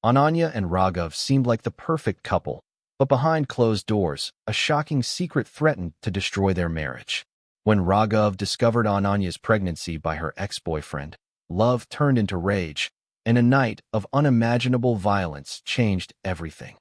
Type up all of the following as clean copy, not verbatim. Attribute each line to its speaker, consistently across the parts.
Speaker 1: Ananya and Raghav seemed like the perfect couple, but behind closed doors, a shocking secret threatened to destroy their marriage. When Raghav discovered Ananya's pregnancy by her ex-boyfriend, love turned into rage, and a night of unimaginable violence changed everything.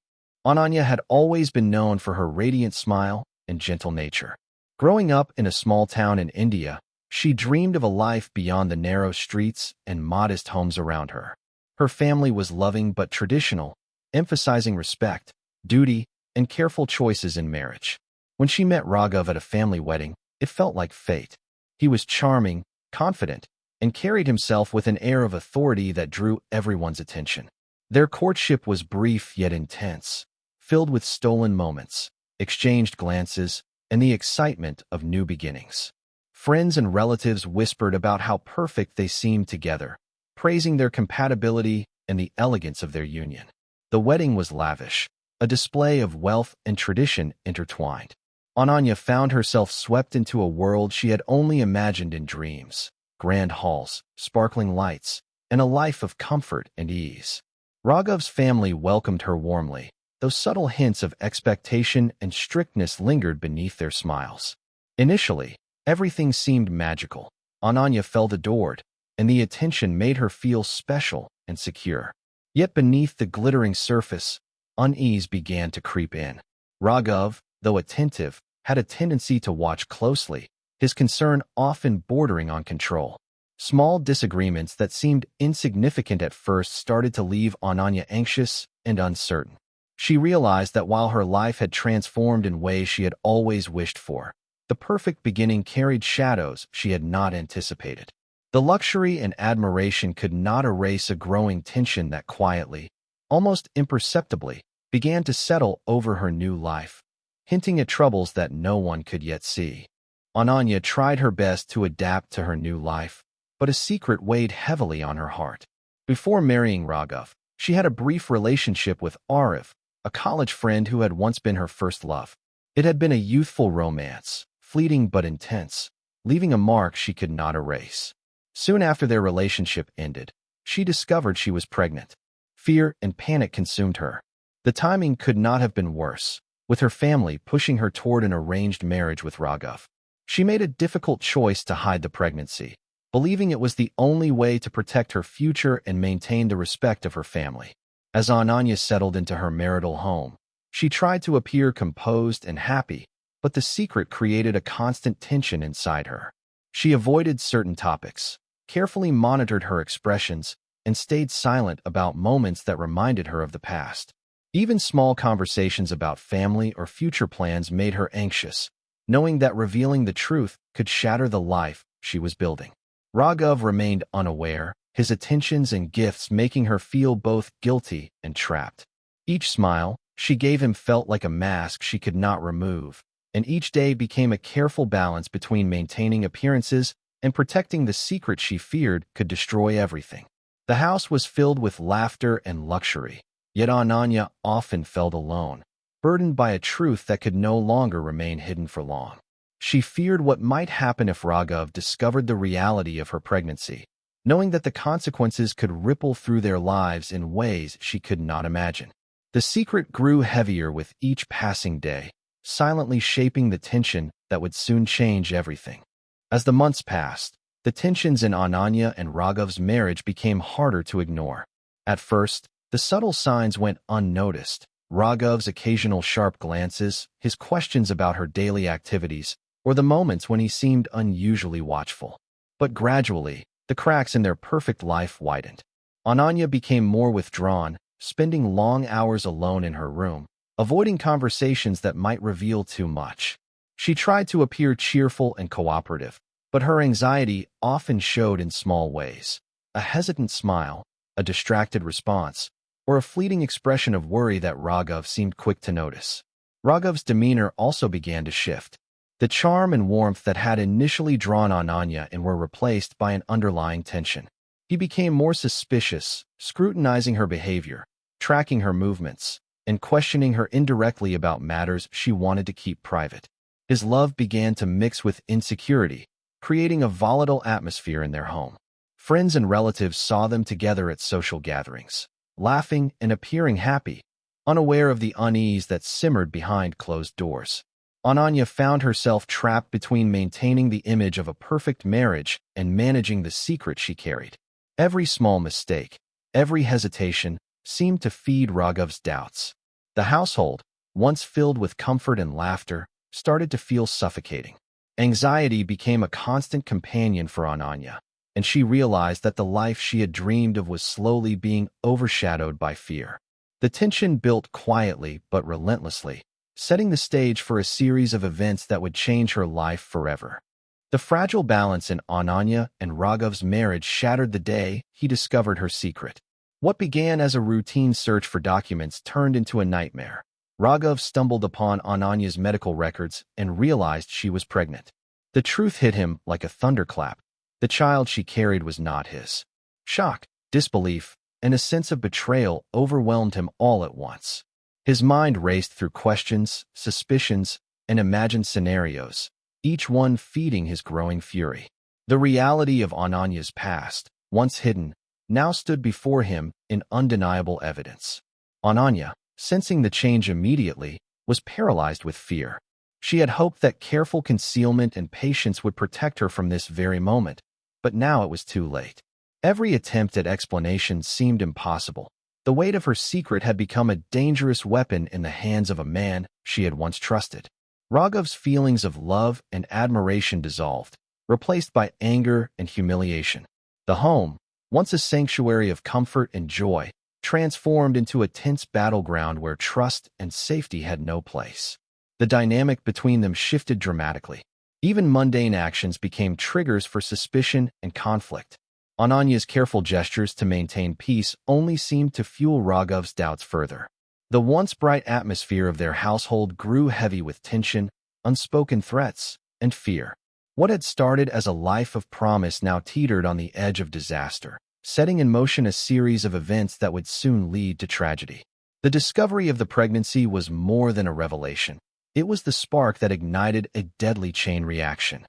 Speaker 1: Ananya had always been known for her radiant smile and gentle nature. Growing up in a small town in India, she dreamed of a life beyond the narrow streets and modest homes around her. Her family was loving but traditional, emphasizing respect, duty, and careful choices in marriage. When she met Raghav at a family wedding, it felt like fate. He was charming, confident, and carried himself with an air of authority that drew everyone's attention. Their courtship was brief yet intense, filled with stolen moments, exchanged glances, and the excitement of new beginnings. Friends and relatives whispered about how perfect they seemed together, praising their compatibility and the elegance of their union. The wedding was lavish, a display of wealth and tradition intertwined. Ananya found herself swept into a world she had only imagined in dreams: grand halls, sparkling lights, and a life of comfort and ease. Raghav's family welcomed her warmly, though subtle hints of expectation and strictness lingered beneath their smiles. Initially, everything seemed magical. Ananya felt adored, and the attention made her feel special and secure. Yet beneath the glittering surface, unease began to creep in. Raghav, though attentive, had a tendency to watch closely, his concern often bordering on control. Small disagreements that seemed insignificant at first started to leave Ananya anxious and uncertain. She realized that while her life had transformed in ways she had always wished for, the perfect beginning carried shadows she had not anticipated. The luxury and admiration could not erase a growing tension that quietly, almost imperceptibly, began to settle over her new life, hinting at troubles that no one could yet see. Ananya tried her best to adapt to her new life, but a secret weighed heavily on her heart. Before marrying Raghav, she had a brief relationship with Aarav, a college friend who had once been her first love. It had been a youthful romance, fleeting but intense, leaving a mark she could not erase. Soon after their relationship ended, she discovered she was pregnant. Fear and panic consumed her. The timing could not have been worse, with her family pushing her toward an arranged marriage with Raghav. She made a difficult choice to hide the pregnancy, believing it was the only way to protect her future and maintain the respect of her family. As Ananya settled into her marital home, she tried to appear composed and happy, but the secret created a constant tension inside her. She avoided certain topics, carefully monitored her expressions, and stayed silent about moments that reminded her of the past. Even small conversations about family or future plans made her anxious, knowing that revealing the truth could shatter the life she was building. Raghav remained unaware, his attentions and gifts making her feel both guilty and trapped. Each smile she gave him felt like a mask she could not remove, and each day became a careful balance between maintaining appearances and protecting the secret she feared could destroy everything. The house was filled with laughter and luxury, yet Ananya often felt alone, burdened by a truth that could no longer remain hidden for long. She feared what might happen if Raghav discovered the reality of her pregnancy, knowing that the consequences could ripple through their lives in ways she could not imagine. The secret grew heavier with each passing day, silently shaping the tension that would soon change everything. As the months passed, the tensions in Ananya and Raghav's marriage became harder to ignore. At first, the subtle signs went unnoticed: Raghav's occasional sharp glances, his questions about her daily activities, or the moments when he seemed unusually watchful. But gradually, the cracks in their perfect life widened. Ananya became more withdrawn, spending long hours alone in her room, avoiding conversations that might reveal too much. She tried to appear cheerful and cooperative, but her anxiety often showed in small ways: a hesitant smile, a distracted response, or a fleeting expression of worry that Raghav seemed quick to notice. Raghav's demeanor also began to shift. The charm and warmth that had initially drawn Ananya and were replaced by an underlying tension. He became more suspicious, scrutinizing her behavior, tracking her movements, and questioning her indirectly about matters she wanted to keep private. His love began to mix with insecurity, creating a volatile atmosphere in their home. Friends and relatives saw them together at social gatherings, laughing and appearing happy, unaware of the unease that simmered behind closed doors. Ananya found herself trapped between maintaining the image of a perfect marriage and managing the secret she carried. Every small mistake, every hesitation, seemed to feed Raghav's doubts. The household, once filled with comfort and laughter, started to feel suffocating. Anxiety became a constant companion for Ananya, and she realized that the life she had dreamed of was slowly being overshadowed by fear. The tension built quietly but relentlessly, setting the stage for a series of events that would change her life forever. The fragile balance in Ananya and Raghav's marriage shattered the day he discovered her secret. What began as a routine search for documents turned into a nightmare. Raghav stumbled upon Ananya's medical records and realized she was pregnant. The truth hit him like a thunderclap. The child she carried was not his. Shock, disbelief, and a sense of betrayal overwhelmed him all at once. His mind raced through questions, suspicions, and imagined scenarios, each one feeding his growing fury. The reality of Ananya's past, once hidden, now stood before him in undeniable evidence. Ananya, sensing the change immediately, was paralyzed with fear. She had hoped that careful concealment and patience would protect her from this very moment, but now it was too late. Every attempt at explanation seemed impossible. The weight of her secret had become a dangerous weapon in the hands of a man she had once trusted. Raghav's feelings of love and admiration dissolved, replaced by anger and humiliation. The home, once a sanctuary of comfort and joy, transformed into a tense battleground where trust and safety had no place. The dynamic between them shifted dramatically. Even mundane actions became triggers for suspicion and conflict. Ananya's careful gestures to maintain peace only seemed to fuel Raghav's doubts further. The once bright atmosphere of their household grew heavy with tension, unspoken threats, and fear. What had started as a life of promise now teetered on the edge of disaster, setting in motion a series of events that would soon lead to tragedy. The discovery of the pregnancy was more than a revelation. It was the spark that ignited a deadly chain reaction.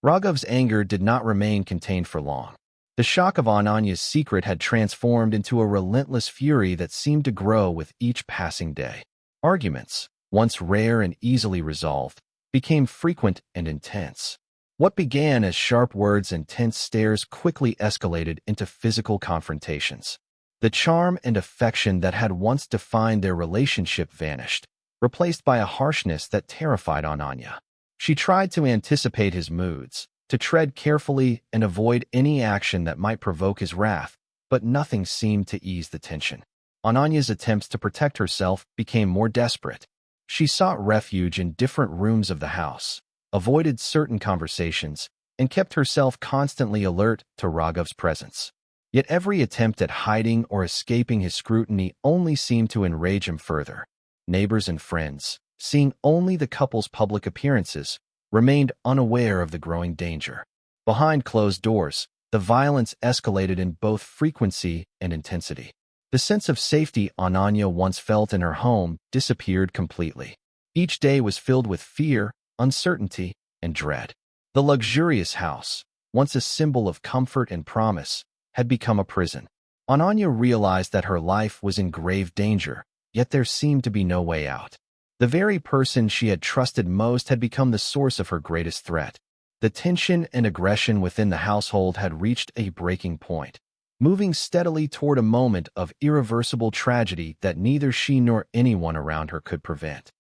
Speaker 1: Raghav's anger did not remain contained for long. The shock of Ananya's secret had transformed into a relentless fury that seemed to grow with each passing day. Arguments, once rare and easily resolved, became frequent and intense. What began as sharp words and tense stares quickly escalated into physical confrontations. The charm and affection that had once defined their relationship vanished, replaced by a harshness that terrified Ananya. She tried to anticipate his moods, to tread carefully and avoid any action that might provoke his wrath, but nothing seemed to ease the tension. Ananya's attempts to protect herself became more desperate. She sought refuge in different rooms of the house, avoided certain conversations, and kept herself constantly alert to Raghav's presence. Yet every attempt at hiding or escaping his scrutiny only seemed to enrage him further. Neighbors and friends, seeing only the couple's public appearances, remained unaware of the growing danger. Behind closed doors, the violence escalated in both frequency and intensity. The sense of safety Ananya once felt in her home disappeared completely. Each day was filled with fear, uncertainty, and dread. The luxurious house, once a symbol of comfort and promise, had become a prison. Ananya realized that her life was in grave danger, yet there seemed to be no way out. The very person she had trusted most had become the source of her greatest threat. The tension and aggression within the household had reached a breaking point, moving steadily toward a moment of irreversible tragedy that neither she nor anyone around her could prevent.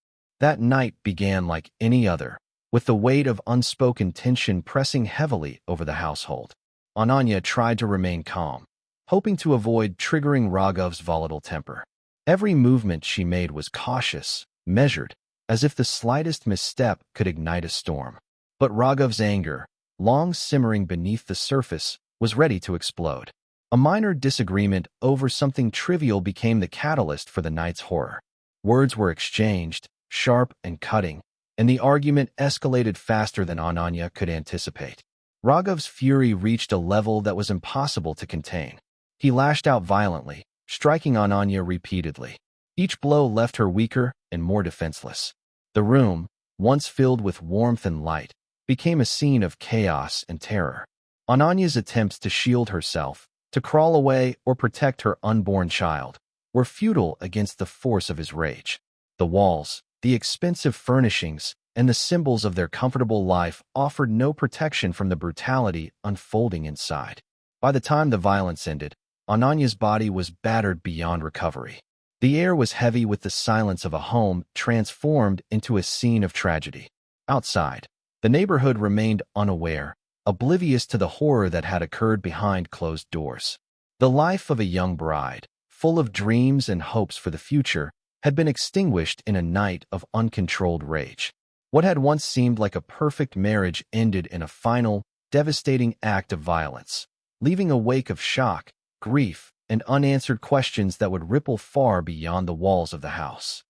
Speaker 1: That night began like any other, with the weight of unspoken tension pressing heavily over the household. Ananya tried to remain calm, hoping to avoid triggering Raghav's volatile temper. Every movement she made was cautious, measured, as if the slightest misstep could ignite a storm. But Raghav's anger, long simmering beneath the surface, was ready to explode. A minor disagreement over something trivial became the catalyst for the night's horror. Words were exchanged, sharp and cutting, and the argument escalated faster than Ananya could anticipate. Raghav's fury reached a level that was impossible to contain. He lashed out violently, striking Ananya repeatedly. Each blow left her weaker and more defenseless. The room, once filled with warmth and light, became a scene of chaos and terror. Ananya's attempts to shield herself, to crawl away or protect her unborn child, were futile against the force of his rage. The walls, the expensive furnishings, and the symbols of their comfortable life offered no protection from the brutality unfolding inside. By the time the violence ended, Ananya's body was battered beyond recovery. The air was heavy with the silence of a home transformed into a scene of tragedy. Outside, the neighborhood remained unaware, oblivious to the horror that had occurred behind closed doors. The life of a young bride, full of dreams and hopes for the future, had been extinguished in a night of uncontrolled rage. What had once seemed like a perfect marriage ended in a final, devastating act of violence, leaving a wake of shock, grief, and unanswered questions that would ripple far beyond the walls of the house.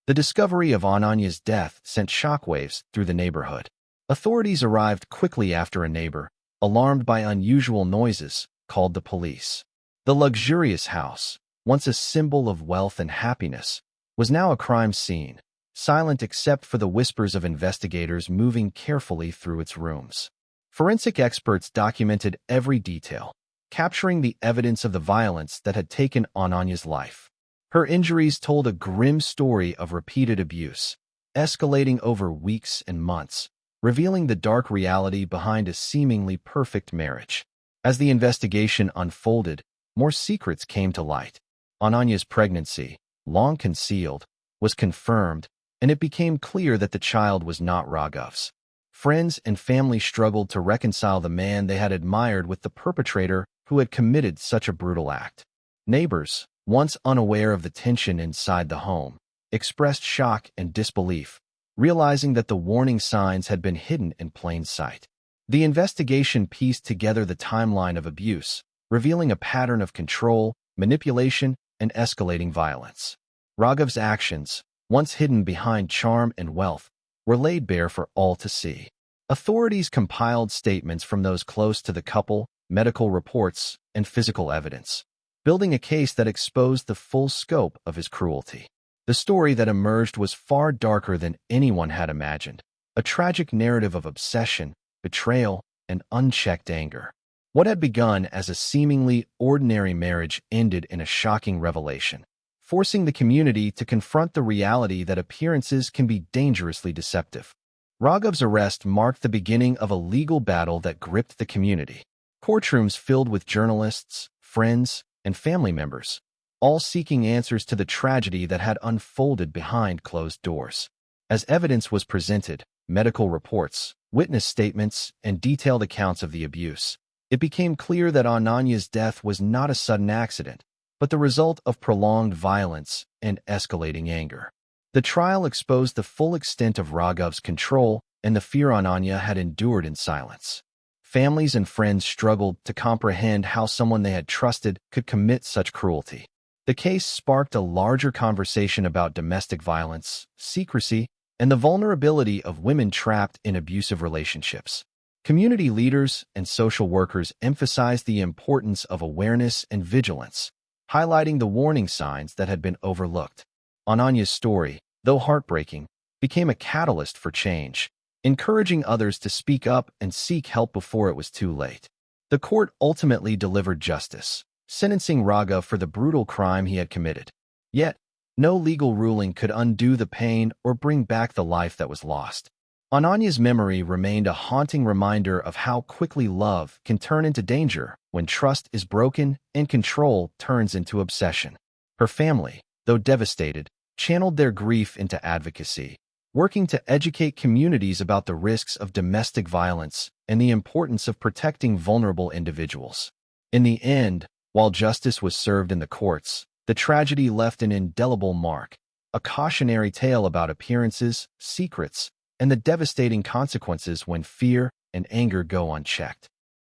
Speaker 1: The discovery of Ananya's death sent shockwaves through the neighborhood. Authorities arrived quickly after a neighbor, alarmed by unusual noises, called the police. The luxurious house, once a symbol of wealth and happiness, was now a crime scene, silent except for the whispers of investigators moving carefully through its rooms. Forensic experts documented every detail, capturing the evidence of the violence that had taken Ananya's life. Her injuries told a grim story of repeated abuse, escalating over weeks and months, revealing the dark reality behind a seemingly perfect marriage. As the investigation unfolded, more secrets came to light. Ananya's pregnancy, long concealed, was confirmed, and it became clear that the child was not Raghav's. Friends and family struggled to reconcile the man they had admired with the perpetrator who had committed such a brutal act. Neighbors, once unaware of the tension inside the home, expressed shock and disbelief, realizing that the warning signs had been hidden in plain sight. The investigation pieced together the timeline of abuse, revealing a pattern of control, manipulation, and escalating violence. Raghav's actions, once hidden behind charm and wealth, were laid bare for all to see. Authorities compiled statements from those close to the couple, medical reports, and physical evidence, building a case that exposed the full scope of his cruelty. The story that emerged was far darker than anyone had imagined, a tragic narrative of obsession, betrayal, and unchecked anger. What had begun as a seemingly ordinary marriage ended in a shocking revelation, forcing the community to confront the reality that appearances can be dangerously deceptive. Raghav's arrest marked the beginning of a legal battle that gripped the community. Courtrooms filled with journalists, friends, and family members, all seeking answers to the tragedy that had unfolded behind closed doors. As evidence was presented, medical reports, witness statements, and detailed accounts of the abuse, it became clear that Ananya's death was not a sudden accident, but the result of prolonged violence and escalating anger. The trial exposed the full extent of Raghav's control and the fear Ananya had endured in silence. Families and friends struggled to comprehend how someone they had trusted could commit such cruelty. The case sparked a larger conversation about domestic violence, secrecy, and the vulnerability of women trapped in abusive relationships. Community leaders and social workers emphasized the importance of awareness and vigilance, highlighting the warning signs that had been overlooked. Ananya's story, though heartbreaking, became a catalyst for change, encouraging others to speak up and seek help before it was too late. The court ultimately delivered justice, sentencing Raghav for the brutal crime he had committed. Yet, no legal ruling could undo the pain or bring back the life that was lost. Ananya's memory remained a haunting reminder of how quickly love can turn into danger when trust is broken and control turns into obsession. Her family, though devastated, channeled their grief into advocacy, working to educate communities about the risks of domestic violence and the importance of protecting vulnerable individuals. In the end, while justice was served in the courts, the tragedy left an indelible mark, a cautionary tale about appearances, secrets, and the devastating consequences when fear and anger go unchecked.